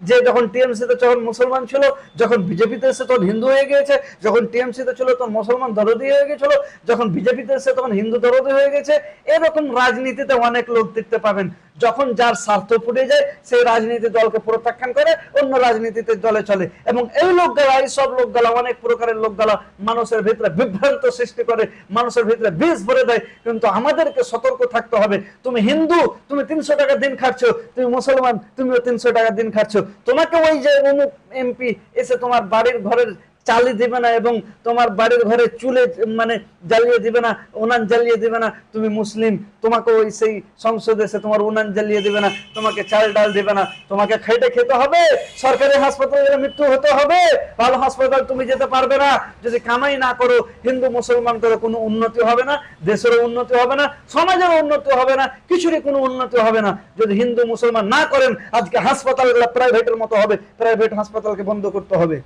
যে যখন টিএমসি তে যখন মুসলমান ছিল, যখন বিজেপিতে এসে তখন হিন্দু হয়ে গিয়েছে, যখন টিএমসি তে ছিল তখন মুসলমান দরদি হয়ে গেছিল, যখন বিজেপিতে এসে তখন হিন্দু দরদি হয়ে গেছে। এরকম রাজনীতিতে অনেক লোক দেখতে পাবেন, যখন যার স্বার্থ ফুটে যায় সেই রাজনীতি দলকে প্রত্যাখ্যান করে অন্য রাজনীতিতে দলে চলে। এবং এই লোকগুলা, এই সব লোকগুলা, অনেক প্রকারের লোকগুলা মানুষের ভিতরে বিভ্রান্ত সৃষ্টি করে, মানুষের ভিতরে বিষ ভরে দেয়। কিন্তু আমাদেরকে সতর্ক থাকতে হবে। তুমি হিন্দু, তুমি 300 টাকা দিন খাচ্ছ, তুমি মুসলমান, তুমিও 300 টাকা দিন খাচ্ছ। তোমাকে ওই যে অমুক এমপি এসে তোমার বাড়ির ঘরের চালি দিবে না এবং তোমার বাড়ির ঘরে চুলে মানে জ্বালিয়ে দিবে না, উনান জ্বালিয়ে দিবে না। তুমি মুসলিম, তোমাকে ওই সেই সংসদে এসে তোমার উনান জ্বালিয়ে দিবে না, তোমাকে চাল ডাল দিবে না, তোমাকে খেটে খেতে হবে, সরকারি হাসপাতালে মৃত্যু হতে হবে, ভালো হাসপাতাল তুমি যেতে পারবে না। যদি কামাই না করো, হিন্দু মুসলমানদের কোনো উন্নতি হবে না, দেশেরও উন্নতি হবে না, সমাজেরও উন্নতি হবে না, কিছুরই কোনো উন্নতি হবে না। যদি হিন্দু মুসলমান না করেন, আজকে হাসপাতালগুলো প্রাইভেটের মতো হবে, প্রাইভেট হাসপাতালকে বন্ধ করতে হবে।